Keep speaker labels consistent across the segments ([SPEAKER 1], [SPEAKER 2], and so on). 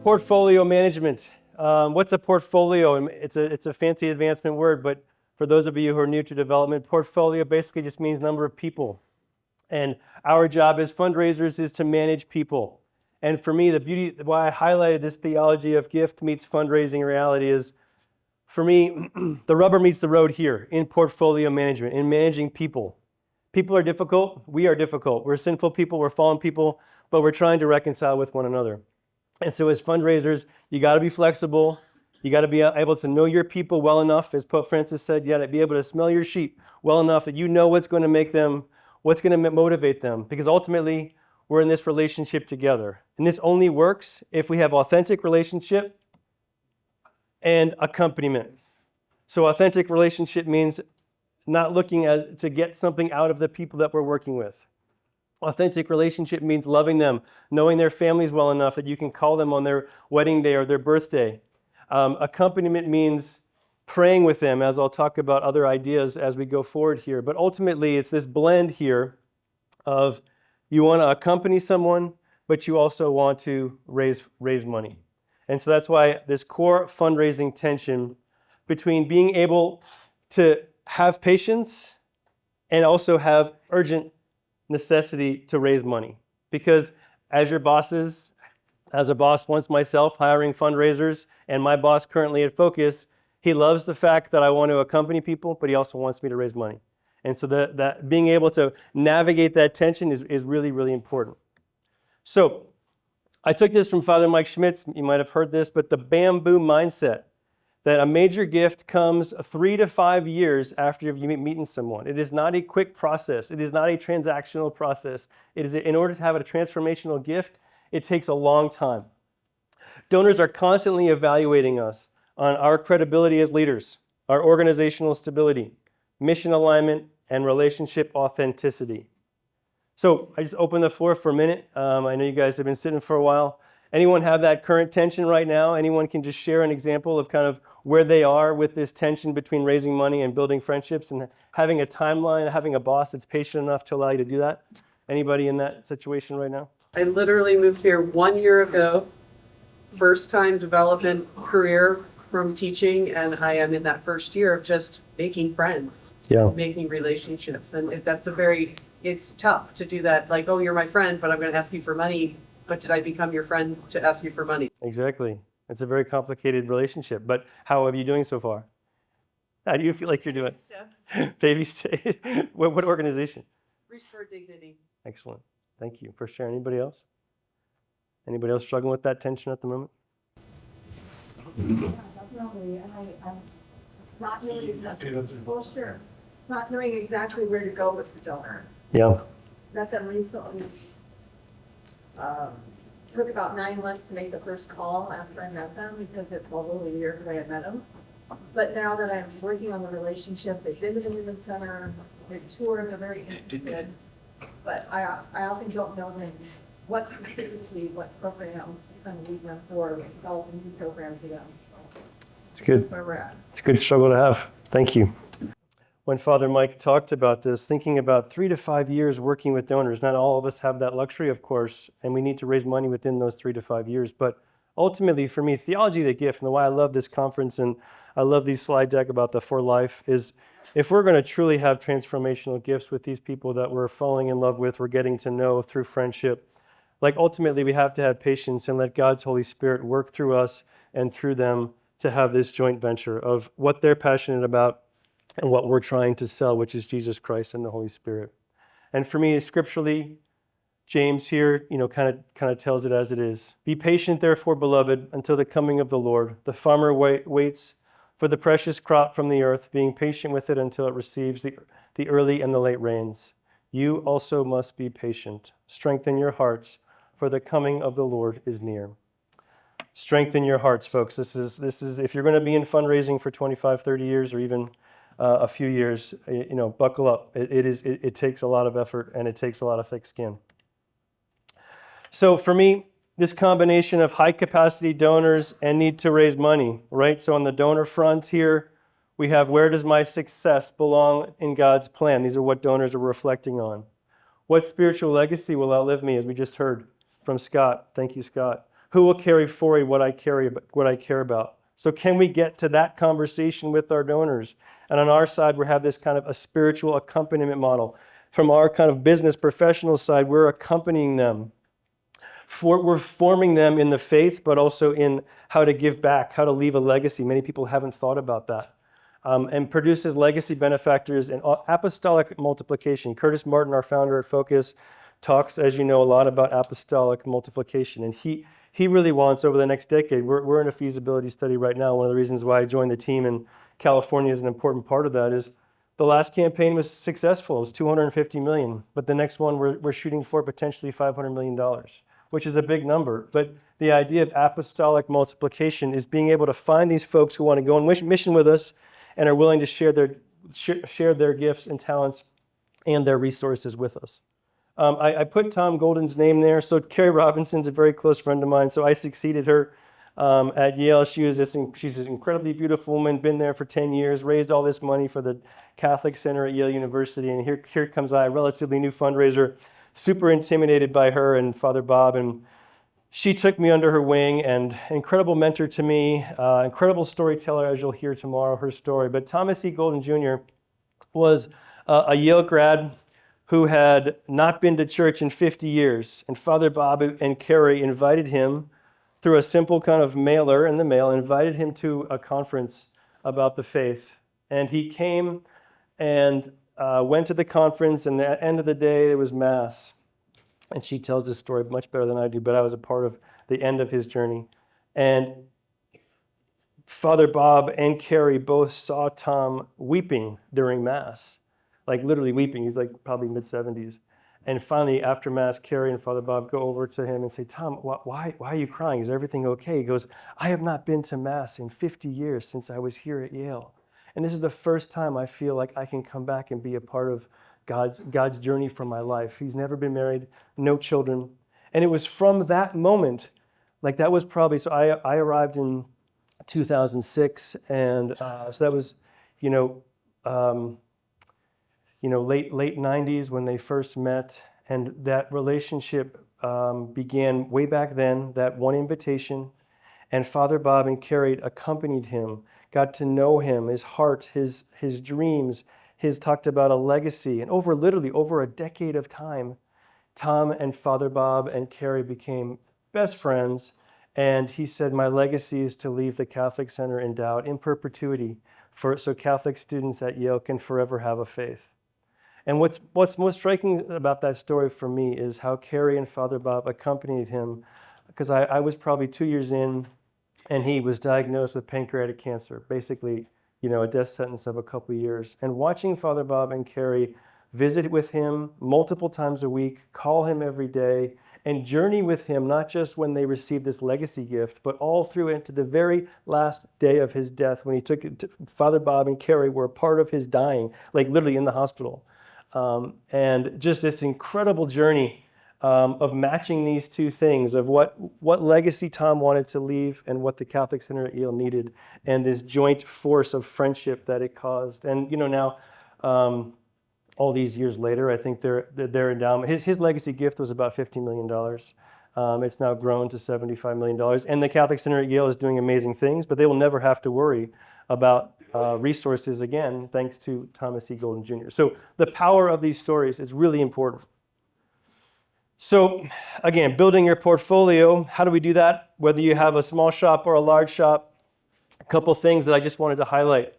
[SPEAKER 1] Portfolio management. What's a portfolio? It's a fancy advancement word, but for those of you who are new to development, portfolio basically just means number of people. And our job as fundraisers is to manage people. And for me, the beauty, why I highlighted this theology of gift meets fundraising reality is, for me, the rubber meets the road here in portfolio management, in managing people. People are difficult. We are difficult. We're sinful people. We're fallen people, but we're trying to reconcile with one another. And so as fundraisers, you got to be flexible. You got to be able to know your people well enough. As Pope Francis said, you got to be able to smell your sheep well enough that you know what's going to make them, what's going to motivate them. Because ultimately, we're in this relationship together. And this only works if we have authentic relationship and accompaniment. So authentic relationship means not looking to get something out of the people that we're working with. Authentic relationship means loving them, knowing their families well enough that you can call them on their wedding day or their birthday. Accompaniment means praying with them, as I'll talk about other ideas as we go forward here. But ultimately, it's this blend here of you want to accompany someone, but you also want to raise money. And so that's why this core fundraising tension between being able to have patience and also have urgent necessity to raise money. Because as your bosses, as a boss once myself hiring fundraisers, and my boss currently at Focus, he loves the fact that I want to accompany people, but he also wants me to raise money. And so that being able to navigate that tension is really, really important. So I took this from Father Mike Schmitz. You might have heard this, but the bamboo mindset, that a major gift comes 3 to 5 years after you've meeting someone. It is not a quick process. It is not a transactional process. It is, in order to have a transformational gift, it takes a long time. Donors are constantly evaluating us on our credibility as leaders, our organizational stability, mission alignment, and relationship authenticity. So I just open the floor for a minute. I know you guys have been sitting for a while. Anyone have that current tension right now? Anyone can just share an example of kind of where they are with this tension between raising money and building friendships and having a timeline, having a boss that's patient enough to allow you to do that? Anybody in that situation right now?
[SPEAKER 2] I literally moved here 1 year ago, first time development career from teaching, and I am in that first year of just making friends, making relationships. And it's tough to do that. Like, oh, you're my friend, but I'm going to ask you for money. But did I become your friend to ask you for money?
[SPEAKER 1] Exactly. It's a very complicated relationship. But how are you doing so far? How do you feel like you're doing? Baby steps. What organization?
[SPEAKER 2] Restore Dignity.
[SPEAKER 1] Excellent. Thank you for sharing. Anybody else? Anybody else struggling with that tension at the moment?
[SPEAKER 3] Yeah, definitely. I'm not knowing exactly, not knowing exactly where to go with the donor.
[SPEAKER 1] Yeah.
[SPEAKER 3] Met them recently. Took about 9 months to make the first call after I met them because it's over a year because I had met them. But now that I'm working on the relationship, they've been to the Women's Center, they've toured, they're very interested. But I often don't know what specifically, what program to kind of lead them for, developing new programs for them.
[SPEAKER 1] It's good.
[SPEAKER 3] Where we're at.
[SPEAKER 1] It's a good struggle to have. Thank you. When Father Mike talked about this, thinking about 3 to 5 years working with donors, not all of us have that luxury, of course, and we need to raise money within those 3 to 5 years. But ultimately, for me, Theology, the gift, and the why I love this conference and I love these slide deck about the For Life is if we're going to truly have transformational gifts with these people that we're falling in love with, we're getting to know through friendship, like ultimately we have to have patience and let God's Holy Spirit work through us and through them to have this joint venture of what they're passionate about and what we're trying to sell, which is Jesus Christ and the Holy Spirit. And for me, scripturally, James here, kind of tells it as it is. Be patient, therefore, beloved, until the coming of the Lord. The farmer waits for the precious crop from the earth, being patient with it until it receives the early and the late rains. You also must be patient. Strengthen your hearts, for the coming of the Lord is near. Strengthen your hearts, folks. This is if you're going to be in fundraising for 25, 30 years, or even a few years, buckle up. It takes a lot of effort and it takes a lot of thick skin. So for me, this combination of high capacity donors and need to raise money, right? So on the donor front here, we have where does my success belong in God's plan? These are what donors are reflecting on. What spiritual legacy will outlive me, as we just heard from Scott? Thank you, Scott. Who will carry forward what I care about? So can we get to that conversation with our donors? And on our side, we have this kind of a spiritual accompaniment model. From our kind of business professional side, we're accompanying them. We're forming them in the faith, but also in how to give back, how to leave a legacy. Many people haven't thought about that. And produces legacy benefactors and apostolic multiplication. Curtis Martin, our founder at Focus, talks, as you know, a lot about apostolic multiplication. And he really wants, over the next decade, we're in a feasibility study right now. One of the reasons why I joined the team in California is an important part of that is the last campaign was successful. It was $250 million. But the next one, we're shooting for potentially $500 million, which is a big number. But the idea of apostolic multiplication is being able to find these folks who want to go on mission with us and are willing to share their gifts and talents and their resources with us. I put Tom Golden's name there. So Carrie Robinson's a very close friend of mine. So I succeeded her at Yale. She's an incredibly beautiful woman, been there for 10 years, raised all this money for the Catholic Center at Yale University. And here comes I, a relatively new fundraiser, super intimidated by her and Father Bob. And she took me under her wing, and incredible mentor to me, incredible storyteller, as you'll hear tomorrow, her story. But Thomas E. Golden Jr. was a Yale grad who had not been to church in 50 years. And Father Bob and Carrie invited him through a simple kind of mailer in the mail, invited him to a conference about the faith. And he came and went to the conference, and at the end of the day, there was Mass. And she tells this story much better than I do, but I was a part of the end of his journey. And Father Bob and Carrie both saw Tom weeping during Mass, like literally weeping. He's like probably mid-70s. And finally, after Mass, Carrie and Father Bob go over to him and say, Tom, why are you crying? Is everything okay? He goes, I have not been to Mass in 50 years since I was here at Yale. And this is the first time I feel like I can come back and be a part of God's journey for my life. He's never been married, no children. And it was from that moment, like that was probably, so I arrived in 2006, and so that was, late 90s when they first met, and that relationship began way back then, that one invitation, and Father Bob and Carrie accompanied him, got to know him, his heart, his dreams, talked about a legacy, and literally over a decade of time, Tom and Father Bob and Carrie became best friends, and he said, my legacy is to leave the Catholic Center endowed in perpetuity so Catholic students at Yale can forever have a faith. And what's most striking about that story for me is how Carrie and Father Bob accompanied him, because I was probably 2 years in, and he was diagnosed with pancreatic cancer, basically, a death sentence of a couple of years. And watching Father Bob and Carrie visit with him multiple times a week, call him every day, and journey with him, not just when they received this legacy gift, but all through into the very last day of his death, when he took it to, Father Bob and Carrie were a part of his dying, like literally in the hospital. And just this incredible journey of matching these two things, of what legacy Tom wanted to leave and what the Catholic Center at Yale needed, and this joint force of friendship that it caused. And now, all these years later, I think their endowment, his legacy gift was about $50 million. It's now grown to $75 million. And the Catholic Center at Yale is doing amazing things, but they will never have to worry about resources again, thanks to Thomas E. Golden Jr. So the power of these stories is really important. So again, building your portfolio, how do we do that? Whether you have a small shop or a large shop, a couple things that I just wanted to highlight.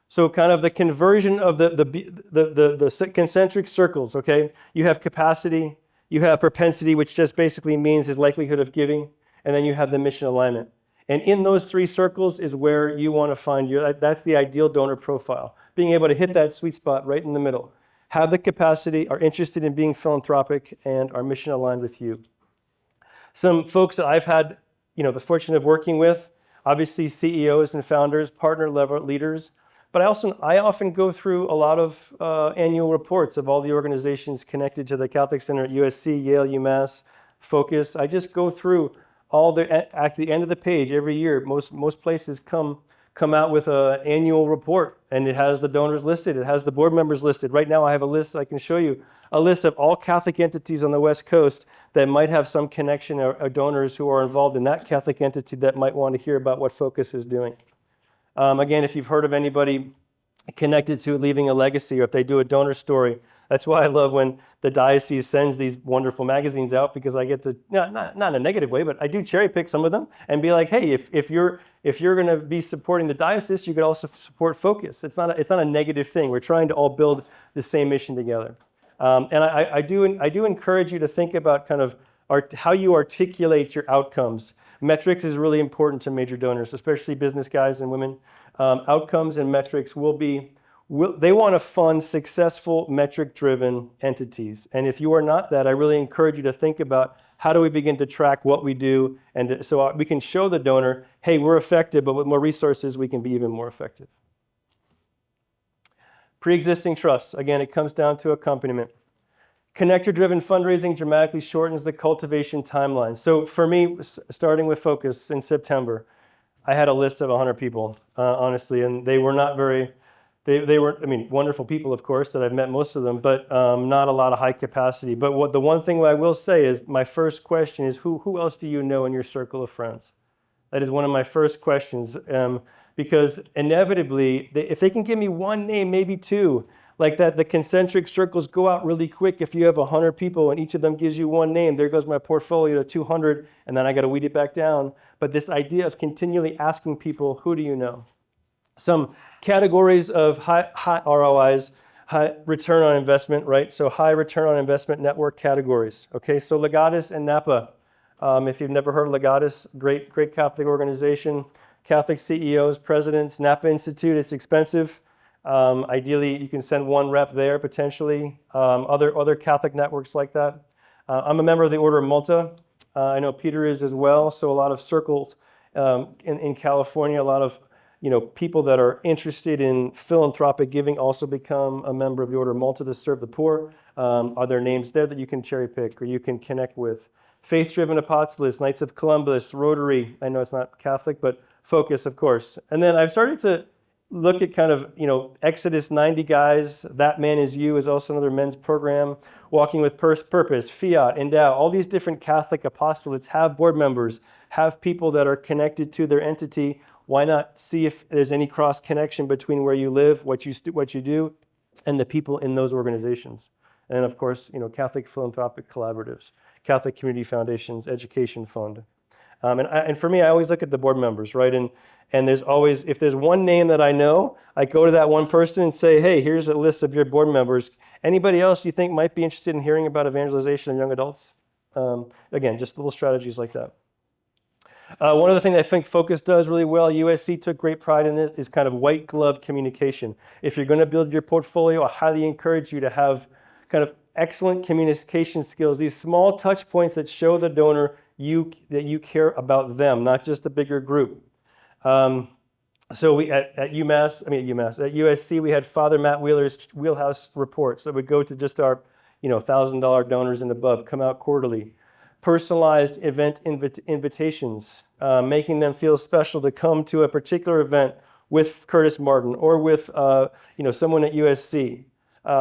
[SPEAKER 1] So kind of the conversion of the concentric circles, okay? You have capacity, you have propensity, which just basically means his likelihood of giving, and then you have the mission alignment. And in those three circles is where you want to find that's the ideal donor profile. Being able to hit that sweet spot right in the middle. Have the capacity, are interested in being philanthropic, and are mission aligned with you. Some folks that I've had, the fortune of working with, obviously CEOs and founders, partner level leaders, but I often go through a lot of annual reports of all the organizations connected to the Catholic Center at USC, Yale, UMass, Focus. I just go through at the end of the page every year. Most places come come out with an annual report, and it has the donors listed. It has the board members listed. Right now I have a list, I can show you, a list of all Catholic entities on the West Coast that might have some connection or donors who are involved in that Catholic entity that might want to hear about what Focus is doing. Again, if you've heard of anybody connected to leaving a legacy, or if they do a donor story, that's why I love when the diocese sends these wonderful magazines out, because I get to, not in a negative way, but I do cherry pick some of them and be like, hey, if you're going to be supporting the diocese, you could also support Focus. It's not a negative thing. We're trying to all build the same mission together. And I do encourage you to think about kind of how you articulate your outcomes. Metrics is really important to major donors, especially business guys and women. Outcomes and metrics they want to fund successful metric-driven entities. And if you are not that, I really encourage you to think about how do we begin to track what we do, and so we can show the donor, hey, we're effective, but with more resources, we can be even more effective. Pre-existing trusts. Again, it comes down to accompaniment. Connector-driven fundraising dramatically shortens the cultivation timeline. So for me, starting with Focus in September, I had a list of 100 people, honestly, and they were not very, they were, wonderful people, of course, that I've met most of them, but not a lot of high capacity. But the one thing I will say is my first question is, who else do you know in your circle of friends? That is one of my first questions, because inevitably, if they can give me one name, maybe two, like that, the concentric circles go out really quick. If you have 100 people and each of them gives you one name, there goes my portfolio to 200, and then I got to weed it back down. But this idea of continually asking people, who do you know? Some categories of high ROIs, high return on investment, right? So high return on investment network categories. Okay, so Legatus and Napa. If you've never heard of Legatus, great Catholic organization, Catholic CEOs, presidents, Napa Institute, it's expensive. Ideally, you can send one rep there potentially. Other Catholic networks like that. I'm a member of the Order of Malta. I know Peter is as well. So a lot of circles in California, a lot of people that are interested in philanthropic giving also become a member of the Order of Malta to serve the poor. Are there names there that you can cherry pick or you can connect with? Faith-driven apostolates, Knights of Columbus, Rotary. I know it's not Catholic, but Focus, of course. And then I've started to look at kind of, Exodus 90 guys. That Man Is You is also another men's program. Walking with Purpose, Fiat, Endow. All these different Catholic apostolates have board members, have people that are connected to their entity. Why not see if there's any cross connection between where you live, what you do, and the people in those organizations? And of course, Catholic philanthropic collaboratives, Catholic community foundations, education fund. And for me, I always look at the board members, right? And there's always, if there's one name that I know, I go to that one person and say, hey, here's a list of your board members. Anybody else you think might be interested in hearing about evangelization of young adults? Again, just little strategies like that. One of the things I think Focus does really well, USC took great pride in it, is kind of white glove communication. If you're going to build your portfolio, I highly encourage you to have kind of excellent communication skills, these small touch points that show the donor that you care about them, not just the bigger group. So we at USC, we had Father Matt Wheeler's Wheelhouse reports that would go to just our $1,000 donors and above, come out quarterly. Personalized event invitations, making them feel special to come to a particular event with Curtis Martin or with someone at USC.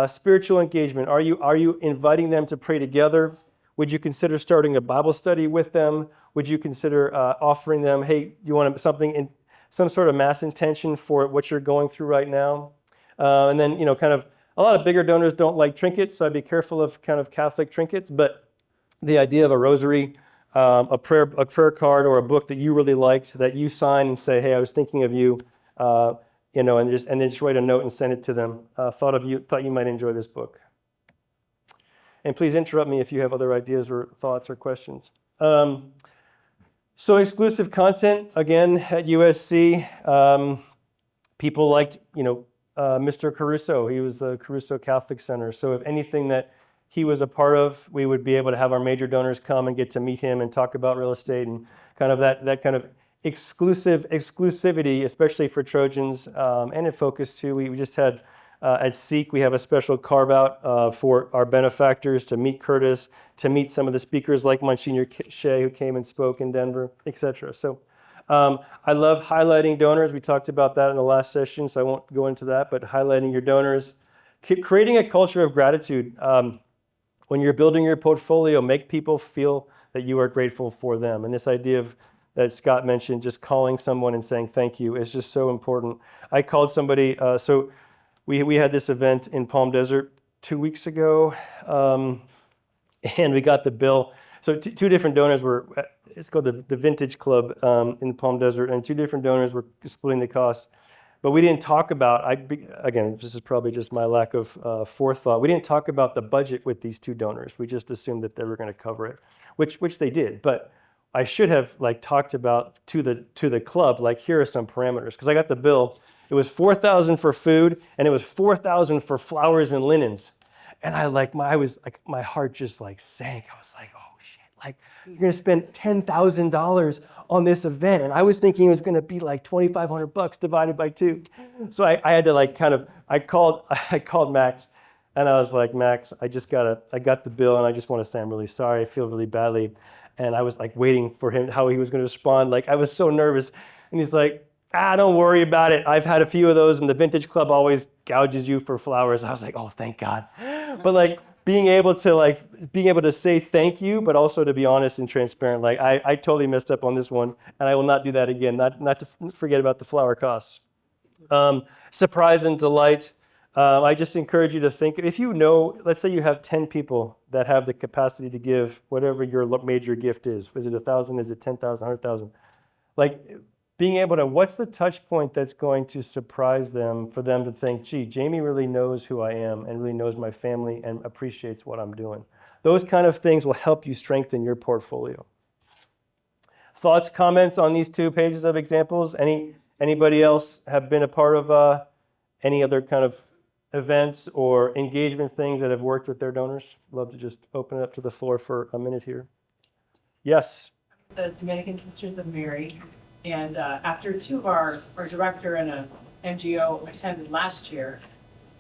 [SPEAKER 1] Spiritual engagement. Are you inviting them to pray together? Would you consider starting a Bible study with them? Would you consider offering them, hey, you want something in some sort of mass intention for what you're going through right now? And then kind of a lot of bigger donors don't like trinkets, so I'd be careful of kind of Catholic trinkets. But the idea of a rosary, a prayer card, or a book that you really liked that you sign and say, hey, I was thinking of you. And then just write a note and send it to them. Thought you might enjoy this book. And please interrupt me if you have other ideas or thoughts or questions. So exclusive content, again, at USC, people liked, Mr. Caruso. He was the Caruso Catholic Center. So if anything that he was a part of, we would be able to have our major donors come and get to meet him and talk about real estate and kind of that kind of exclusivity, especially for Trojans, and at Focus too. We just had at Seek, we have a special carve out for our benefactors to meet Curtis, to meet some of the speakers like Monsignor Shea, who came and spoke in Denver, etc. So I love highlighting donors. We talked about that in the last session, so I won't go into that, but highlighting your donors. Creating a culture of gratitude. When you're building your portfolio, make people feel that you are grateful for them. And this idea of that Scott mentioned, just calling someone and saying thank you is just so important. I called somebody, so we had this event in Palm Desert 2 weeks ago, and we got the bill. So two different donors were, it's called the Vintage Club in Palm Desert, and two different donors were splitting the cost. But we didn't talk about, again, this is probably just my lack of forethought. We didn't talk about the budget with these two donors. We just assumed that they were going to cover it, which they did. But I should have talked about to the club, here are some parameters, because I got the bill. It was $4,000 for food, and it was $4,000 for flowers and linens. And my heart just sank. I was like, oh shit, you're gonna spend $10,000 on this event. And I was thinking it was gonna be $2,500 divided by 2. So I had to I called Max, and I was like, Max, I got the bill, and I just want to say I'm really sorry. I feel really badly. And I was waiting for him, how he was gonna respond. I was so nervous. And he's like, don't worry about it. I've had a few of those, and the Vintage Club always gouges you for flowers. I was like, oh, thank God. But being able to say thank you, but also to be honest and transparent. I totally messed up on this one, and I will not do that again. Not to forget about the flower costs. Surprise and delight. I just encourage you to think, if let's say you have 10 people that have the capacity to give whatever your major gift is. Is it 1,000? Is it 10,000? 100,000? Being able to, what's the touch point that's going to surprise them, for them to think, gee, Jamie really knows who I am and really knows my family and appreciates what I'm doing. Those kind of things will help you strengthen your portfolio. Thoughts, comments on these 2 pages of examples? Anybody else have been a part of any other kind of events or engagement things that have worked with their donors? Love to just open it up to the floor for a minute here. Yes.
[SPEAKER 4] The Dominican Sisters of Mary. And after 2 of our director and a NGO attended last year,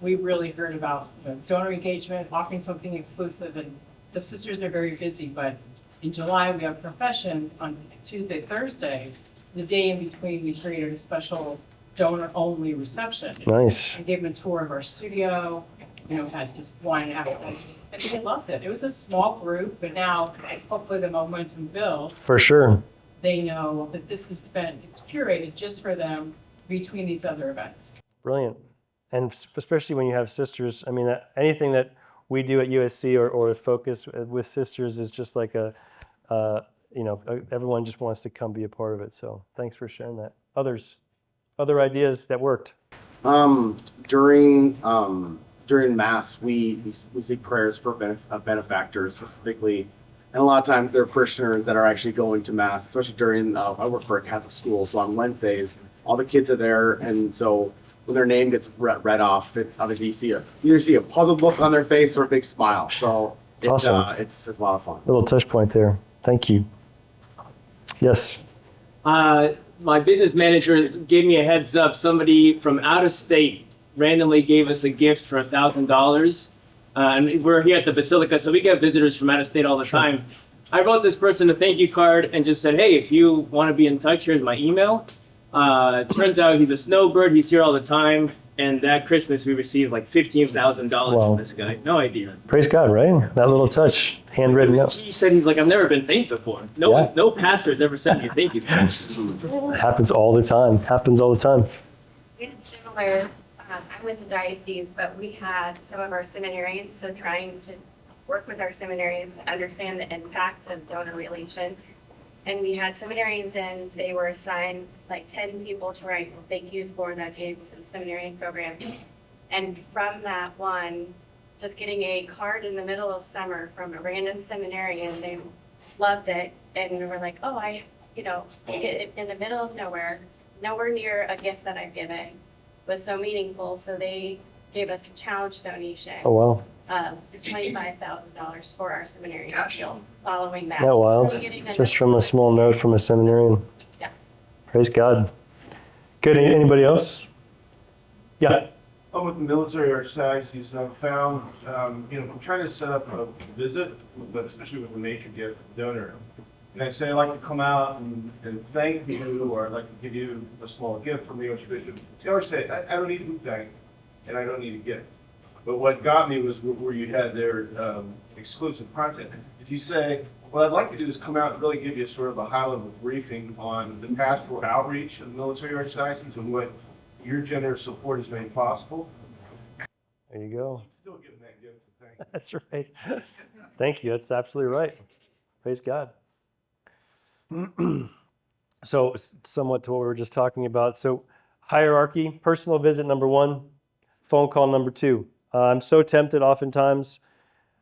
[SPEAKER 4] we really heard about donor engagement, offering something exclusive. And the sisters are very busy, but in July we have professions on Tuesday, Thursday. The day in between, we created a special donor-only reception.
[SPEAKER 1] Nice.
[SPEAKER 4] I gave them a tour of our studio, had just wine and appetizers. And they loved it. It was a small group, but now hopefully the momentum builds.
[SPEAKER 1] For sure.
[SPEAKER 4] They know that this is it's curated just for them between these other events.
[SPEAKER 1] Brilliant. And especially when you have sisters, anything that we do at USC or focus with sisters is just everyone just wants to come be a part of it. So thanks for sharing that. Other ideas that worked?
[SPEAKER 5] During Mass, we say prayers for benefactors specifically. And a lot of times there are parishioners that are actually going to Mass, especially during, I work for a Catholic school, so on Wednesdays, all the kids are there. And so when their name gets read off, obviously you either see a puzzled look on their face or a big smile. So it's awesome. It's a lot of fun.
[SPEAKER 1] Little touch point there. Thank you. Yes.
[SPEAKER 6] My business manager gave me a heads up. Somebody from out of state randomly gave us a gift for $1,000. And we're here at the Basilica, so we get visitors from out of state all the time. I wrote this person a thank you card and just said, hey, if you want to be in touch, here's my email. Turns out he's a snowbird. He's here all the time. And that Christmas, we received $15,000 from this guy. No idea.
[SPEAKER 1] Praise God, right? That little touch, handwritten note.
[SPEAKER 6] He said, I've never been thanked before. No pastor has ever sent me a thank you card.
[SPEAKER 1] Happens all the time.
[SPEAKER 7] We had similar, I'm with the diocese, but we had some of our seminarians, so trying to work with our seminarians to understand the impact of donor relation. And we had seminarians in, they were assigned 10 people to write thank yous for that came to the seminarian program. And from that one, just getting a card in the middle of summer from a random seminarian, they loved it. And we were like, in the middle of nowhere near a gift that I've given, was so meaningful. So they gave us a challenge donation.
[SPEAKER 1] Oh, wow.
[SPEAKER 7] $25,000 for our seminary following that.
[SPEAKER 1] Yeah, wild. Just from a small note from a seminarian.
[SPEAKER 7] Yeah.
[SPEAKER 1] Praise God. Good. Anybody else? Yeah.
[SPEAKER 8] I'm with the military archdiocese, and I've found, I'm trying to set up a visit, but especially with a major gift donor. and they say, I'd like to come out and thank you, or I'd like to give you a small gift from the Archbishop, they always say, I don't need to be thanked, and I don't need a gift. But what got me was where you had their exclusive content. If you say, what I'd like to do is come out and really give you sort of a high-level briefing on the pastoral outreach of the military archdiocese and what your generous support has made possible.
[SPEAKER 1] There you go.
[SPEAKER 8] Still giving that gift to thank you.
[SPEAKER 1] That's right. Thank you. That's absolutely right. Praise God. So somewhat to what we were just talking about. So hierarchy, personal visit number 1, phone call number 2. I'm so tempted oftentimes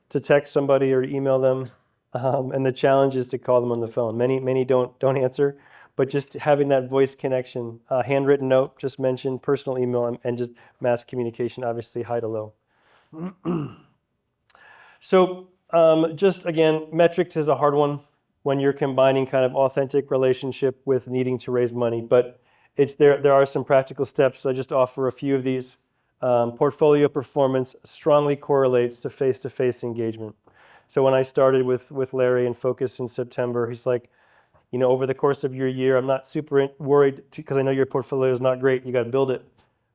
[SPEAKER 1] to text somebody or email them, and the challenge is to call them on the phone. Many don't answer, but just having that voice connection, handwritten note, just mentioned, personal email, and just mass communication, obviously high to low. So just again, metrics is a hard one when you're combining kind of authentic relationship with needing to raise money, but there are some practical steps. So I just offer a few of these. Portfolio performance strongly correlates to face-to-face engagement. So when I started with Larry and Focus in September, he's like, over the course of your year, I'm not super worried because I know your portfolio is not great. You got to build it,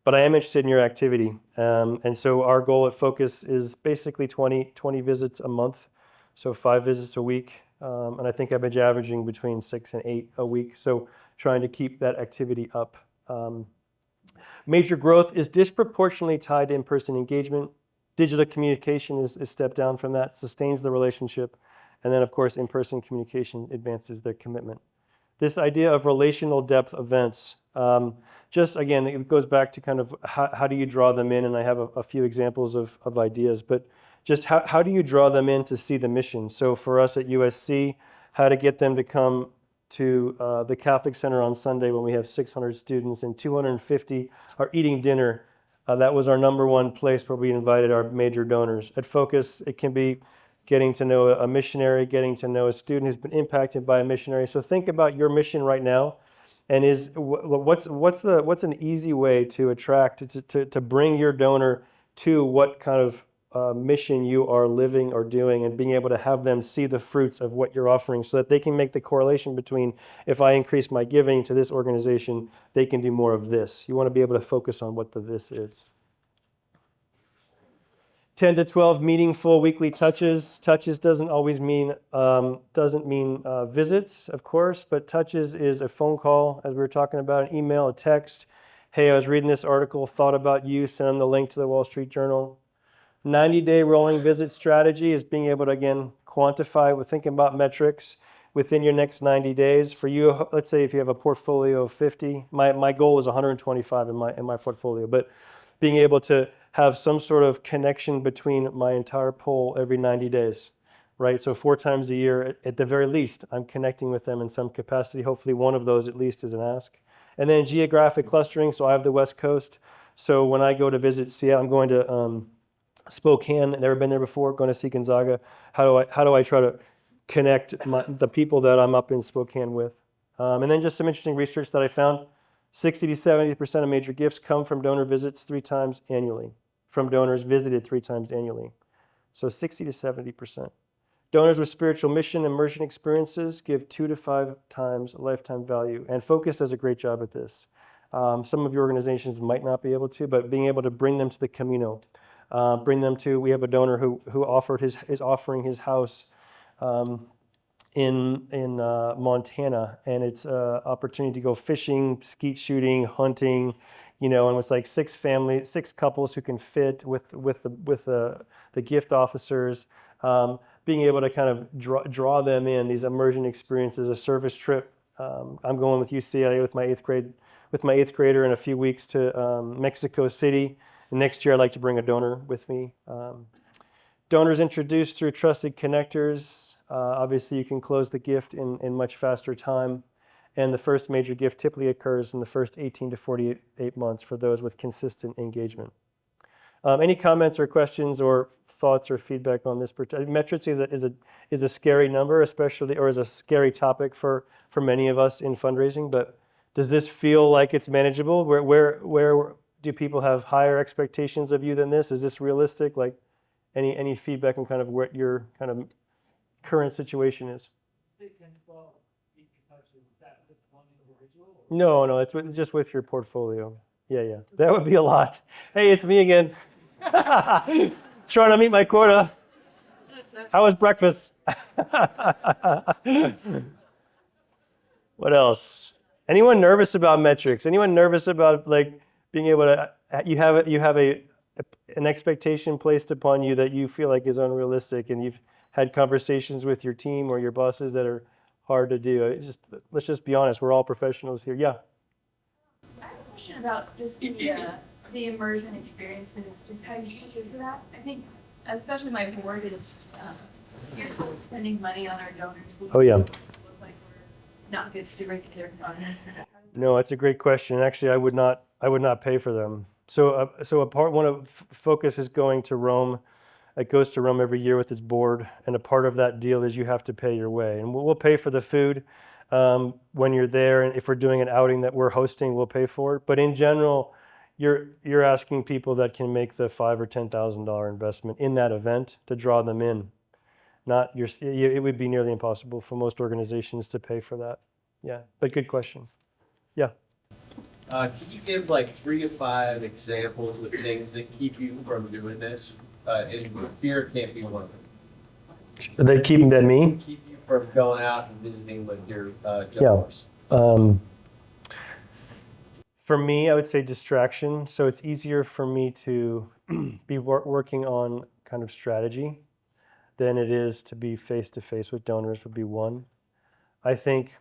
[SPEAKER 1] but I am interested in your activity. And so our goal at Focus is basically 20 visits a month, so 5 visits a week. And I think I've been averaging between 6 and 8 a week. So trying to keep that activity up. Major growth is disproportionately tied to in-person engagement. Digital communication is stepped down from that, sustains the relationship. And then, of course, in-person communication advances their commitment. This idea of relational depth events, just again, it goes back to kind of how do you draw them in? And I have a few examples of ideas, but just how do you draw them in to see the mission? So for us at USC, how to get them to come to the Catholic Center on Sunday when we have 600 students and 250 are eating dinner. That was our number one place where we invited our major donors. At Focus, it can be getting to know a missionary, getting to know a student who's been impacted by a missionary. So think about your mission right now, and what's an easy way to attract to bring your donor to what kind of mission you are living or doing, and being able to have them see the fruits of what you're offering so that they can make the correlation between, if I increase my giving to this organization, they can do more of this. You want to be able to focus on what the this is. 10 to 12 meaningful weekly touches. Touches doesn't always mean visits, of course, but touches is a phone call, as we were talking about, an email, a text. Hey, I was reading this article, thought about you, send them the link to the Wall Street Journal. 90-day rolling visit strategy is being able to, again, quantify, we're thinking about metrics within your next 90 days. For you, let's say if you have a portfolio of 50, my goal is 125 in my portfolio, but being able to have some sort of connection between my entire pool every 90 days, right? So 4 times a year, at the very least, I'm connecting with them in some capacity. Hopefully one of those at least is an ask. And then geographic clustering, so I have the West Coast. So when I go to visit Seattle, I'm going to Spokane, never been there before, going to see Gonzaga. How do I try to connect the people that I'm up in Spokane with? And then just some interesting research that I found. 60 to 70% of major gifts come from donor visits 3 times annually, from donors visited 3 times annually. So 60 to 70%. Donors with spiritual mission immersion experiences give 2 to 5 times lifetime value. And Focus does a great job at this. Some of your organizations might not be able to, but being able to bring them to the Camino. Bring them to, we have a donor who is offering his house in Montana, and it's an opportunity to go fishing, skeet shooting, hunting, and it's like 6 couples who can fit with the gift officers, being able to kind of draw them in these immersion experiences, a service trip. I'm going with UCLA with my 8th grader in a few weeks to Mexico City. Next year, I'd like to bring a donor with me. Donors introduced through trusted connectors. Obviously, you can close the gift in much faster time. And the first major gift typically occurs in the first 18 to 48 months for those with consistent engagement. Any comments or questions or thoughts or feedback on this? Metrics is a scary number, especially, or is a scary topic for many of us in fundraising. But does this feel like it's manageable? Where do people have higher expectations of you than this? Is this realistic? Like any feedback on kind of what your kind of current situation is? No, it's just with your portfolio. Yeah. That would be a lot. Hey, it's me again. Trying to meet my quota. How was breakfast? What else? Anyone nervous about metrics? Anyone nervous about like being able to? You have an expectation placed upon you that you feel like is unrealistic, and you've had conversations with your team or your bosses that are hard to do. Let's just be honest. We're all professionals here. Yeah.
[SPEAKER 9] I have a question about just the immersion experience and just how you prepare for that. I think, especially my board is fearful of spending money on our donors.
[SPEAKER 1] Oh yeah.
[SPEAKER 9] Look like we're not good stewards of their funds.
[SPEAKER 1] No, that's a great question. Actually, I would not pay for them. So one of Focus is going to Rome. It goes to Rome every year with its board, and a part of that deal is you have to pay your way, and we'll pay for the food when you're there. And if we're doing an outing that we're hosting, we'll pay for it. But in general, you're asking people that can make the $5,000 or $10,000 investment in that event to draw them in. It would be nearly impossible for most organizations to pay for that. Yeah, but good question. Yeah.
[SPEAKER 10] Can you give like 3 to 5 examples of things that keep you from doing this? And fear can't be one of them.
[SPEAKER 1] They keep me?
[SPEAKER 10] Keep you from going out and visiting with your donors.
[SPEAKER 1] For me, I would say distraction. So it's easier for me to be working on kind of strategy than it is to be face-to-face with donors would be one. I think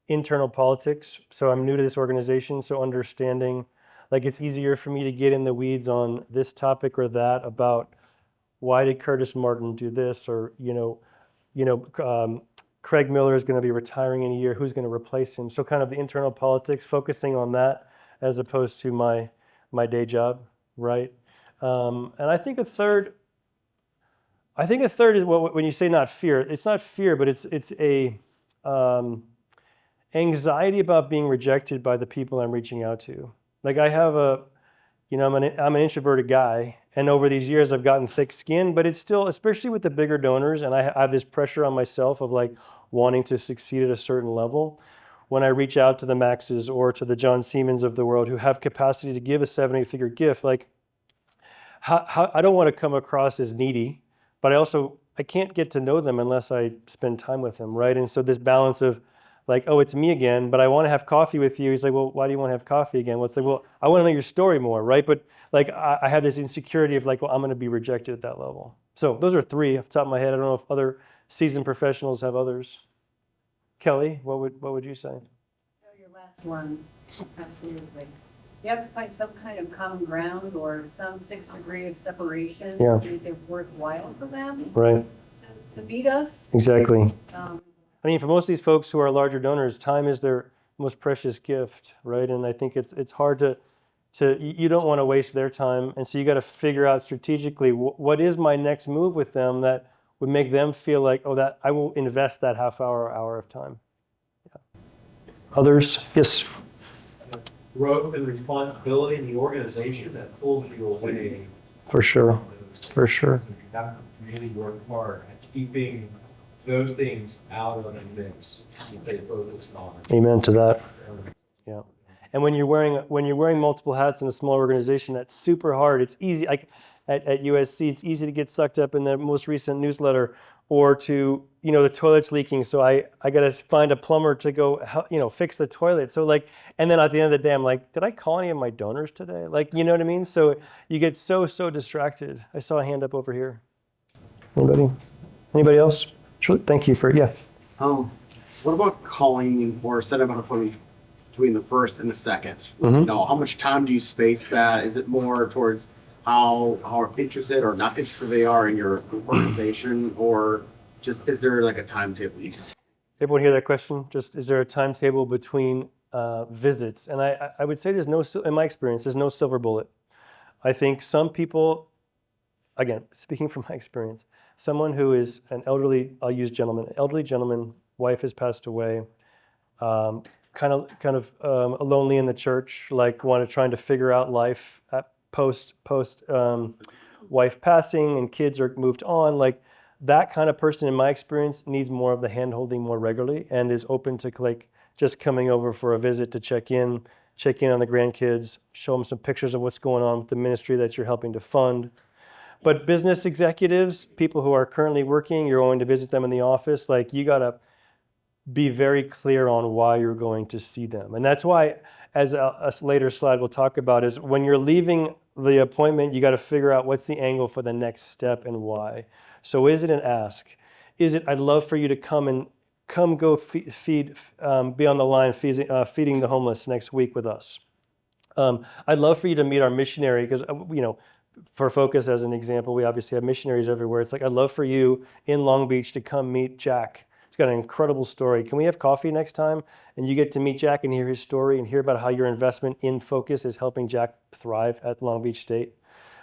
[SPEAKER 1] internal politics. So I'm new to this organization, so understanding, like it's easier for me to get in the weeds on this topic or that about why did Curtis Martin do this, or Craig Miller is going to be retiring in a year. Who's going to replace him? So kind of the internal politics, focusing on that as opposed to my day job, right? And I think a third is when you say not fear. It's not fear, but it's a anxiety about being rejected by the people I'm reaching out to. Like I have I'm an introverted guy, and over these years I've gotten thick skin, but it's still, especially with the bigger donors, and I have this pressure on myself of like wanting to succeed at a certain level. When I reach out to the Maxes or to the John Siemens of the world who have capacity to give a 7-8-figure gift, like how I don't want to come across as needy, but I can't get to know them unless I spend time with them, right? And so this balance of like, oh, it's me again, but I want to have coffee with you. He's like, well, why do you want to have coffee again? Well, it's like, well, I want to know your story more, right? But like, I have this insecurity of like, well, I'm going to be rejected at that level. So those are 3 off the top of my head. I don't know if other seasoned professionals have others. Kelly, what would you say?
[SPEAKER 11] Your last one, absolutely. You have to find some kind of common ground or some 6th degree of separation to make it worthwhile for them,
[SPEAKER 1] right,
[SPEAKER 11] to beat us.
[SPEAKER 1] Exactly. I mean, for most of these folks who are larger donors, time is their most precious gift, right? And I think it's hard to you don't want to waste their time, and so you got to figure out strategically what is my next move with them that would make them feel like, oh, that I will invest that half hour or hour of time. Yeah. Others, yes.
[SPEAKER 8] Growth and responsibility in the organization that pulls you away.
[SPEAKER 1] For sure. For sure.
[SPEAKER 8] You have to really work hard at keeping those things out of the mix. Stay focused on.
[SPEAKER 1] Amen to that. Yeah. And when you're wearing multiple hats in a small organization, that's super hard. It's easy. Like at USC, it's easy to get sucked up in the most recent newsletter, or to, the toilet's leaking, so I got to find a plumber to go, fix the toilet. So like, and then at the end of the day, I'm like, did I call any of my donors today? Like, you know what I mean? So you get so distracted. I saw a hand up over here. Anybody else? Sure. Thank you for, yeah.
[SPEAKER 5] What about calling or setting up an appointment between the first and the second?
[SPEAKER 1] Mm-hmm.
[SPEAKER 5] How much time do you space that? Is it more towards how interested or not interested they are in your organization, or just is there like a timetable?
[SPEAKER 1] Everyone hear that question? Just, is there a timetable between visits? And I would say in my experience, there's no silver bullet. I think some people, again, speaking from my experience, someone who is an elderly gentleman, wife has passed away, kind of lonely in the church, like trying to figure out life at post wife passing, and kids are moved on. Like that kind of person, in my experience, needs more of the hand-holding more regularly and is open to like just coming over for a visit to check in on the grandkids, show them some pictures of what's going on with the ministry that you're helping to fund. But business executives, people who are currently working, you're going to visit them in the office, like you gotta be very clear on why you're going to see them. And that's why, as a later slide we'll talk about, is when you're leaving the appointment, you got to figure out what's the angle for the next step and why. So is it an ask? Is it, I'd love for you to come go feed, be on the line feeding the homeless next week with us. I'd love for you to meet our missionary, because, for Focus as an example, we obviously have missionaries everywhere. It's like, I'd love for you in Long Beach to come meet Jack. He's got an incredible story. Can we have coffee next time? And you get to meet Jack and hear his story and hear about how your investment in Focus is helping Jack thrive at Long Beach State.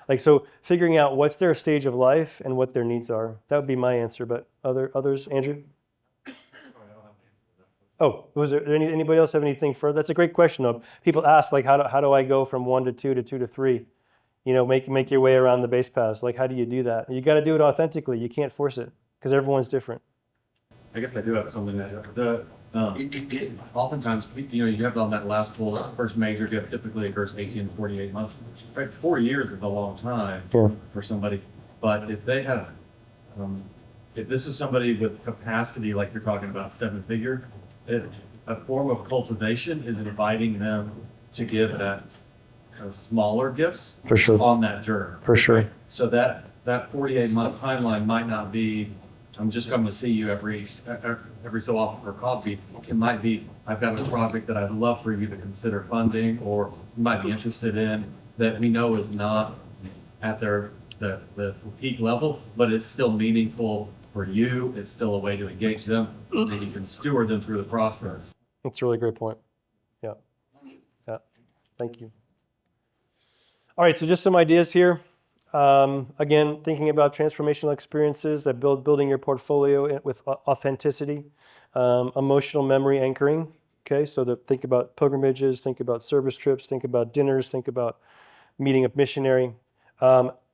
[SPEAKER 1] Like, so figuring out what's their stage of life and what their needs are. That would be my answer, but others, Andrew? Oh, was there anybody else have anything further? That's a great question, though. People ask, like, how do I go from 1 to 2 to 2 to 3? Make your way around the base paths. Like, how do you do that? You got to do it authentically. You can't force it because everyone's different.
[SPEAKER 12] I guess I do have something that oftentimes, you have on that last bullet, first major gift typically occurs 18 to 48 months. Right, 4 years is a long time for somebody. But if they have, if this is somebody with capacity, like you're talking about 7-figure, a form of cultivation is inviting them to give at smaller gifts
[SPEAKER 1] For sure.
[SPEAKER 12] on that journey.
[SPEAKER 1] For sure.
[SPEAKER 12] Right? So that 48-month timeline might not be, I'm just coming to see you every so often for coffee. It might be, I've got a project that I'd love for you to consider funding, or you might be interested in, that we know is not at the peak level, but it's still meaningful for you. It's still a way to engage them, and you can steward them through the process.
[SPEAKER 1] That's a really great point. Yeah. Thank you. All right, so just some ideas here. Again, thinking about transformational experiences that building your portfolio with authenticity, emotional memory anchoring. Okay, so think about pilgrimages, think about service trips, think about dinners, think about meeting a missionary.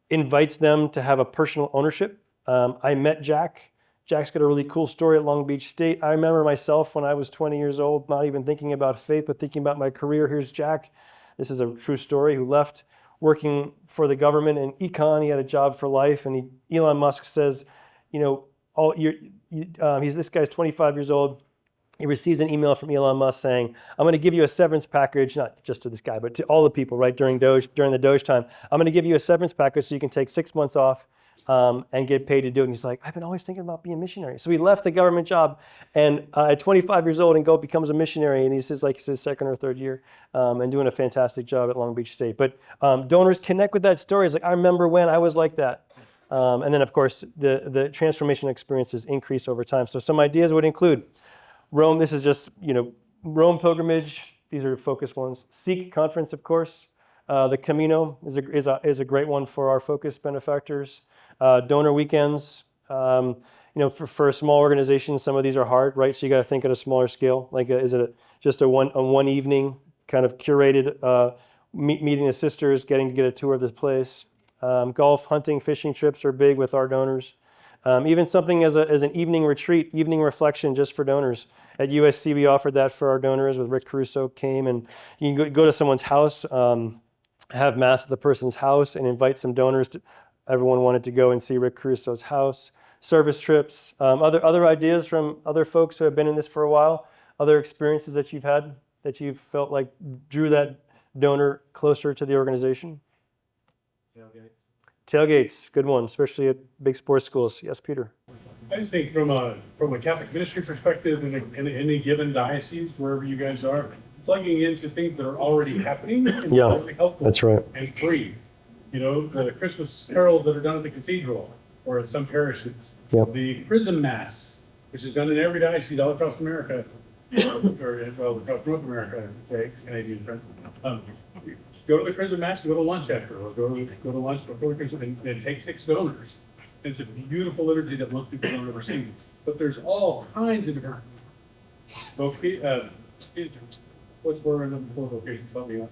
[SPEAKER 1] Invites them to have a personal ownership. I met Jack. Jack's got a really cool story at Long Beach State. I remember myself when I was 20 years old, not even thinking about faith, but thinking about my career. Here's Jack. This is a true story, who left working for the government in econ. He had a job for life, and Elon Musk says, this guy's 25 years old. He receives an email from Elon Musk saying, I'm going to give you a severance package, not just to this guy, but to all the people, right, during the Doge time. I'm going to give you a severance package so you can take 6 months off and get paid to do it. And he's like, I've been always thinking about being a missionary. So he left the government job, and at 25 years old, and becomes a missionary. And he's his second or third year, and doing a fantastic job at Long Beach State. But donors connect with that story. It's like, I remember when I was like that. And then, of course, the transformation experiences increase over time. So some ideas would include Rome. This is just, Rome pilgrimage. These are focused ones. Seek conference, of course. The Camino is a great one for our focus benefactors. Donor weekends. For a small organization, some of these are hard, right? So you got to think at a smaller scale. Like, is it just a one evening kind of curated meeting the sisters, getting to get a tour of this place? Golf, hunting, fishing trips are big with our donors. Even something as an evening retreat, evening reflection just for donors. At USC, we offered that for our donors with Rick Caruso came, and you can go to someone's house, have mass at the person's house, and invite some donors. Everyone wanted to go and see Rick Caruso's house. Service trips, other ideas from other folks who have been in this for a while, other experiences that you've had that you've felt like drew that donor closer to the organization? Tailgates, good one, especially at big sports schools. Yes, Peter.
[SPEAKER 13] I just think from a Catholic ministry perspective, in any given diocese, wherever you guys are, plugging into things that are already happening is really helpful.
[SPEAKER 1] That's right.
[SPEAKER 13] And free. The Christmas carols that are done at the cathedral or at some parishes.
[SPEAKER 1] Yep.
[SPEAKER 13] The Chrism Mass, which is done in every diocese all across America, or across North America, I should say, Canadian friends. Go to the Chrism Mass, go to lunch after, or go to lunch before Christmas, and take 6 donors. It's a beautiful liturgy that most people don't ever see. But there's all kinds of different what's word in the vocations? Help me out.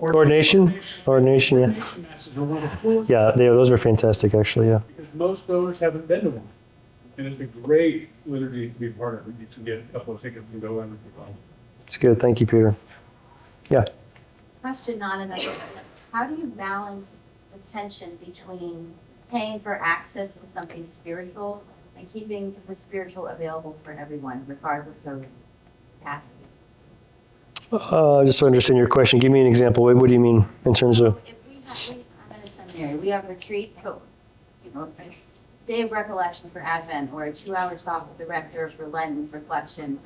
[SPEAKER 1] Ordination, yeah.
[SPEAKER 13] Masses are wonderful.
[SPEAKER 1] Yeah, those are fantastic, actually, yeah.
[SPEAKER 13] Because most donors haven't been to one. And it's a great liturgy to be part of. You can get a couple of tickets and go in.
[SPEAKER 1] It's good. Thank you, Peter. Yeah.
[SPEAKER 14] Question not enough. How do you balance the tension between paying for access to something spiritual and keeping the spiritual available for everyone, regardless of capacity?
[SPEAKER 1] Just to understand your question, give me an example. What do you mean in terms of?
[SPEAKER 14] If I'm at a seminary, we have retreats, a day of recollection for Advent, or a 2-hour talk with the rector for Lenten reflection.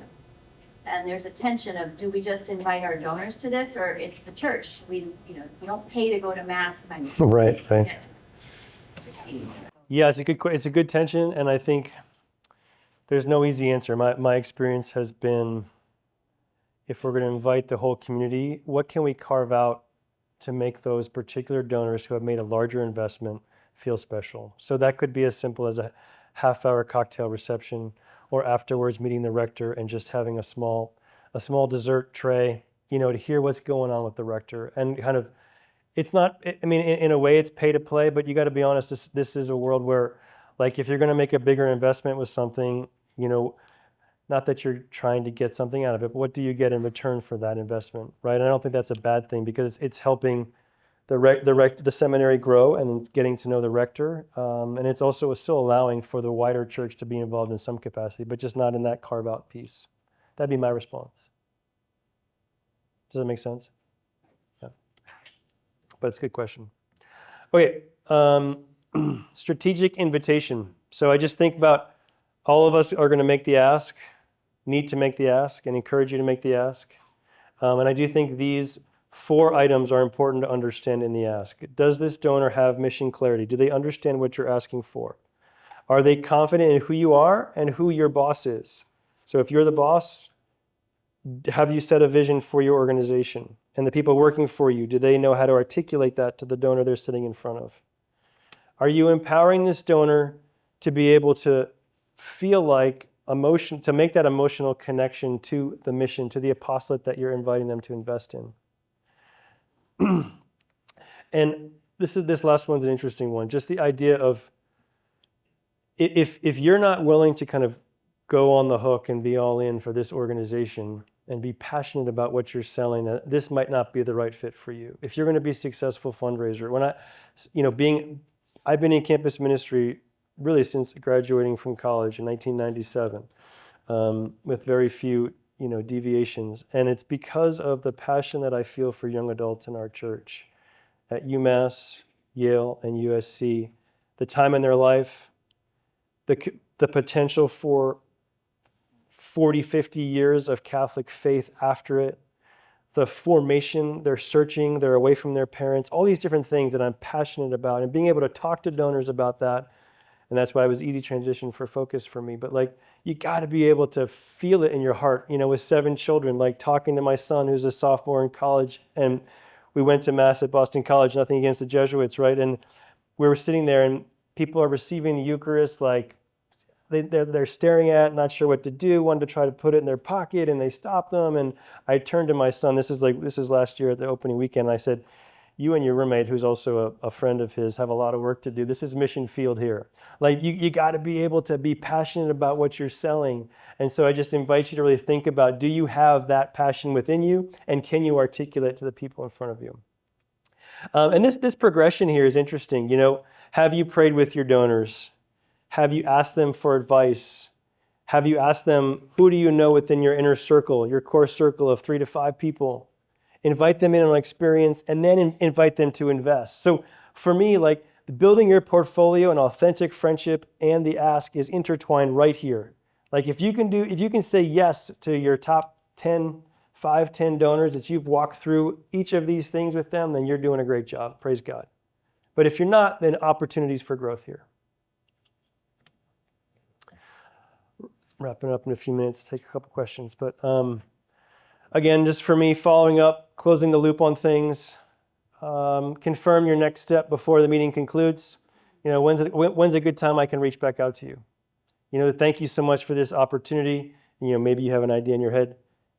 [SPEAKER 14] And there's a tension of, do we just invite our donors to this, or it's the church? We don't pay to go to mass kind of thing.
[SPEAKER 1] Right. Yeah, it's a good tension, and I think there's no easy answer. My experience has been, if we're going to invite the whole community, what can we carve out to make those particular donors who have made a larger investment feel special? So that could be as simple as a half-hour cocktail reception, or afterwards meeting the rector and just having a small dessert tray, to hear what's going on with the rector. And kind of, it's not, I mean, in a way it's pay to play, but you got to be honest, this is a world where, like, if you're going to make a bigger investment with something, not that you're trying to get something out of it, but what do you get in return for that investment, right? And I don't think that's a bad thing, because it's helping the seminary grow and getting to know the rector, and it's also still allowing for the wider church to be involved in some capacity, but just not in that carve-out piece. That'd be my response. Does that make sense? Yeah. But it's a good question. Okay, strategic invitation. So I just think about, all of us are going to make the ask, need to make the ask, and encourage you to make the ask. And I do think these 4 items are important to understand in the ask. Does this donor have mission clarity? Do they understand what you're asking for? Are they confident in who you are and who your boss is? So if you're the boss, have you set a vision for your organization? And the people working for you, do they know how to articulate that to the donor they're sitting in front of? Are you empowering this donor to be able to feel like to make that emotional connection to the mission, to the apostolate that you're inviting them to invest in? And this last one's an interesting one. Just the idea of, if you're not willing to kind of go on the hook and be all in for this organization and be passionate about what you're selling, this might not be the right fit for you. If you're going to be a successful fundraiser, I've been in campus ministry really since graduating from college in 1997, with very few deviations. And it's because of the passion that I feel for young adults in our church at UMass, Yale, and USC, the time in their life, the potential for 40, 50 years of Catholic faith after it, the formation, they're searching, they're away from their parents, all these different things that I'm passionate about, and being able to talk to donors about that. And that's why it was easy transition for focus for me. But you got to be able to feel it in your heart, with 7 children, talking to my son who's a sophomore in college, and we went to Mass at Boston College, nothing against the Jesuits, right? And we were sitting there and people are receiving the Eucharist, they're staring at, not sure what to do, wanted to try to put it in their pocket, and they stopped them. And I turned to my son, this is last year at the opening weekend, and I said, you and your roommate, who's also a friend of his, have a lot of work to do. This is mission field here. You got to be able to be passionate about what you're selling. And so I just invite you to really think about, do you have that passion within you? And can you articulate to the people in front of you? And this progression here is interesting. Have you prayed with your donors? Have you asked them for advice? Have you asked them, who do you know within your inner circle, your core circle of 3 to 5 people? Invite them in on an experience, and then invite them to invest. So for me, building your portfolio and authentic friendship and the ask is intertwined right here. If you can say yes to your top 10 donors that you've walked through each of these things with them, then you're doing a great job. Praise God. But if you're not, then opportunities for growth here. Wrapping up in a few minutes, take a couple questions. But again, just for me, following up, closing the loop on things, confirm your next step before the meeting concludes. When's a good time I can reach back out to you? Thank you so much for this opportunity. Maybe you have an idea in your head.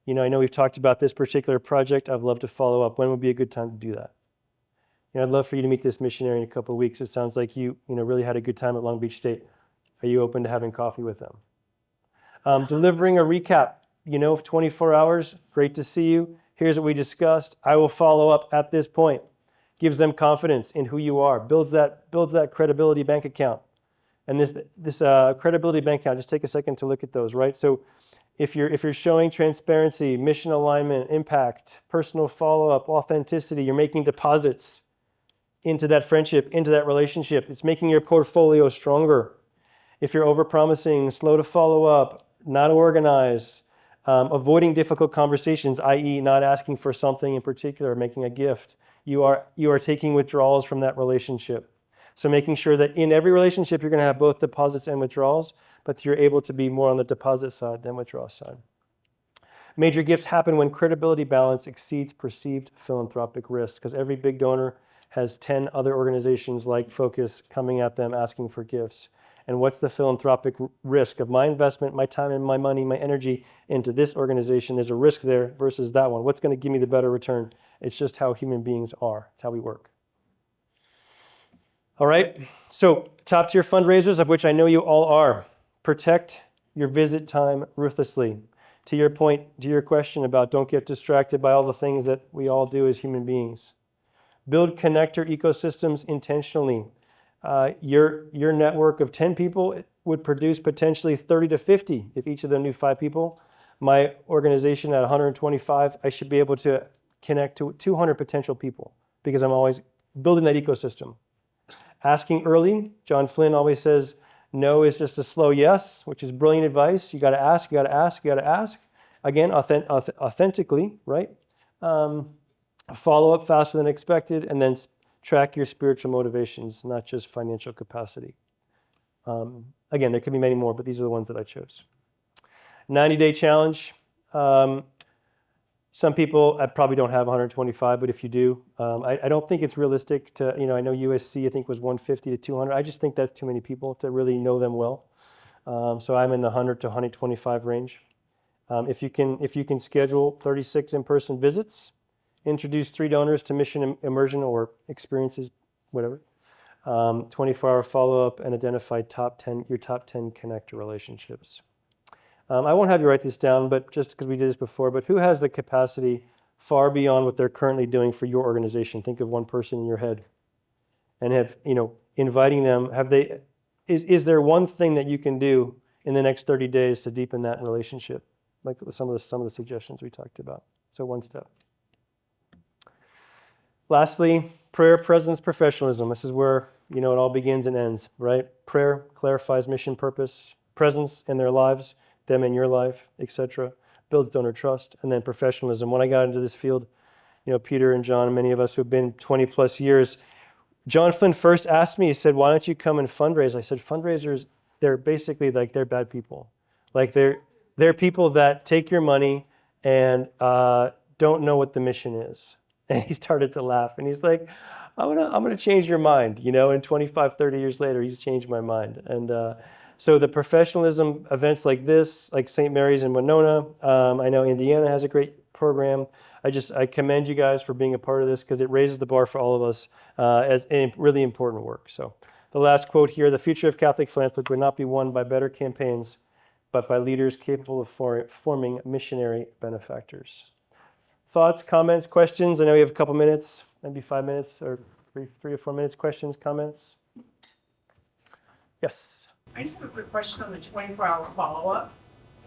[SPEAKER 1] I know we've talked about this particular project. I'd love to follow up. When would be a good time to do that? I'd love for you to meet this missionary in a couple of weeks. It sounds like you really had a good time at Long Beach State. Are you open to having coffee with them? Delivering a recap, 24 hours. Great to see you. Here's what we discussed. I will follow up at this point. Gives them confidence in who you are. Builds that credibility bank account. And this credibility bank account, just take a second to look at those, right? So if you're showing transparency, mission alignment, impact, personal follow-up, authenticity, you're making deposits into that friendship, into that relationship. It's making your portfolio stronger. If you're overpromising, slow to follow up, not organized, avoiding difficult conversations, i.e. not asking for something in particular, making a gift, you are taking withdrawals from that relationship. So making sure that in every relationship you're going to have both deposits and withdrawals, but you're able to be more on the deposit side than withdrawal side. Major gifts happen when credibility balance exceeds perceived philanthropic risk, because every big donor has 10 other organizations like Focus coming at them asking for gifts. And what's the philanthropic risk of my investment, my time and my money, my energy into this organization? There's a risk there versus that one. What's going to give me the better return? It's just how human beings are. It's how we work. All right. So top tier fundraisers, of which I know you all are. Protect your visit time ruthlessly. To your point, to your question about don't get distracted by all the things that we all do as human beings. Build connector ecosystems intentionally. Your network of 10 people would produce potentially 30 to 50 if each of them knew 5 people. My organization at 125, I should be able to connect to 200 potential people because I'm always building that ecosystem. Asking early, John Flynn always says, no is just a slow yes, which is brilliant advice. You got to ask, you got to ask, you got to ask. Again, authentically, right? Follow up faster than expected, and then track your spiritual motivations, not just financial capacity. Again, there could be many more, but these are the ones that I chose. 90-day challenge. Some people, I probably don't have 125, but if you do, I don't think it's realistic to, I know USC, I think was 150 to 200. I just think that's too many people to really know them well. So I'm in the 100 to 125 range. If you can schedule 36 in-person visits, introduce 3 donors to mission immersion or experiences, whatever. 24-hour follow-up and identify your top 10 connector relationships. I won't have you write this down, but just because we did this before, but who has the capacity far beyond what they're currently doing for your organization? Think of one person in your head and inviting them. Is there one thing that you can do in the next 30 days to deepen that relationship? Like some of the suggestions we talked about. So one step. Lastly, prayer, presence, professionalism. This is where, it all begins and ends, right? Prayer clarifies mission, purpose, presence in their lives, them in your life, etc. Builds donor trust. And then professionalism. When I got into this field, Peter and John and many of us who have been 20 plus years, John Flynn first asked me, he said, why don't you come and fundraise? I said, fundraisers, they're basically they're bad people. They're people that take your money and don't know what the mission is. And he started to laugh and he's like, I'm gonna change your mind. And 25, 30 years later, he's changed my mind. And so the professionalism events like this, like St. Mary's in Winona, I know Indiana has a great program. I commend you guys for being a part of this because it raises the bar for all of us as a really important work. So the last quote here, the future of Catholic philanthropy would not be won by better campaigns, but by leaders capable of forming missionary benefactors. Thoughts, comments, questions? I know we have a couple minutes, maybe 5 minutes or 3 or 4 minutes. Questions, comments? Yes.
[SPEAKER 4] I just have a quick question on the 24-hour follow-up,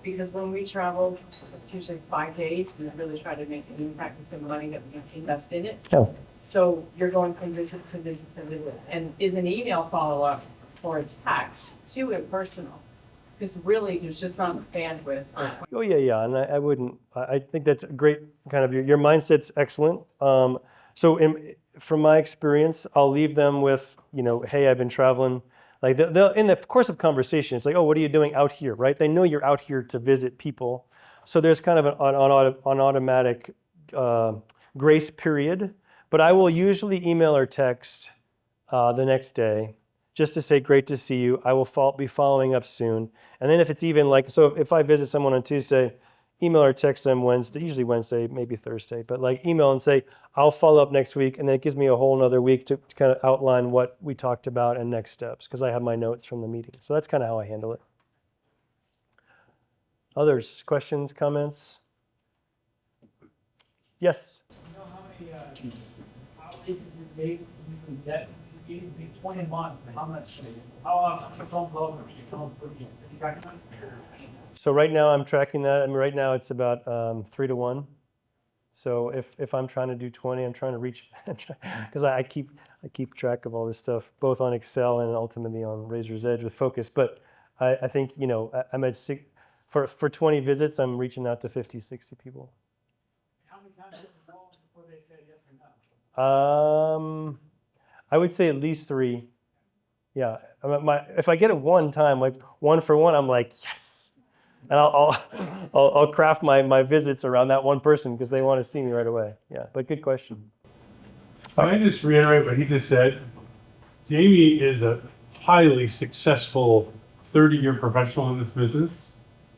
[SPEAKER 4] because when we travel, it's usually 5 days, we really try to make an impact with the money that we invest in it.
[SPEAKER 1] Oh.
[SPEAKER 4] So you're going from visit to visit to visit. And is an email follow-up or a text too impersonal? Because really, there's just not bandwidth.
[SPEAKER 1] Oh, yeah. And I think that's a great kind of, your mindset's excellent. From my experience, I'll leave them with, hey, I've been traveling. Like they'll in the course of conversation, it's like, oh, what are you doing out here, right? They know you're out here to visit people. So there's kind of an automatic grace period. But I will usually email or text the next day just to say, great to see you. I will be following up soon. And then if it's even so if I visit someone on Tuesday, email or text them Wednesday, usually Wednesday, maybe Thursday, but like email and say, I'll follow up next week. And then it gives me a whole nother week to kind of outline what we talked about and next steps, because I have my notes from the meeting. So that's kind of how I handle it. Others, questions, comments? Yes?
[SPEAKER 4] You know how many outreaches it takes to usually get, you need to be 20 a month, how much, how often phone calls are you calling for you? You got time?
[SPEAKER 1] So right now I'm tracking that. I mean, right now it's about 3 to 1. So if I'm trying to do 20, I'm trying to reach, because I keep track of all this stuff, both on Excel and ultimately on Razor's Edge with Focus. But I think, you know, I'm at for 20 visits, I'm reaching out to 50, 60 people.
[SPEAKER 4] How many times did you call before they said yes or no?
[SPEAKER 1] I would say at least 3. Yeah. If I get it one time, like 1 for 1, I'm like, yes. And I'll craft my visits around that one person because they want to see me right away. Yeah, but good question.
[SPEAKER 13] I just reiterate what he just said. Jamie is a highly successful 30-year professional in this business.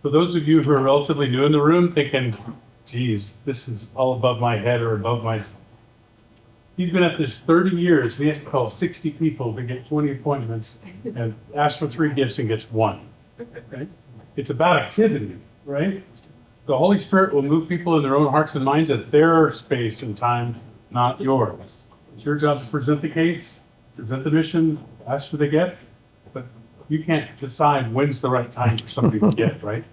[SPEAKER 13] For those of you who are relatively new in the room thinking, geez, this is all above my head or above my... He's been at this 30 years. He has to call 60 people to get 20 appointments and ask for 3 gifts and gets 1. Right? It's about activity, right? The Holy Spirit will move people in their own hearts and minds at their space and time, not yours. It's your job to present the case, present the mission, ask for the gift, but you can't decide when's the right time for somebody to get, right?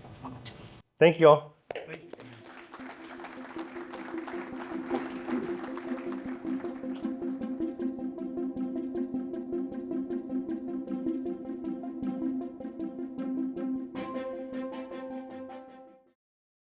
[SPEAKER 1] Thank you all.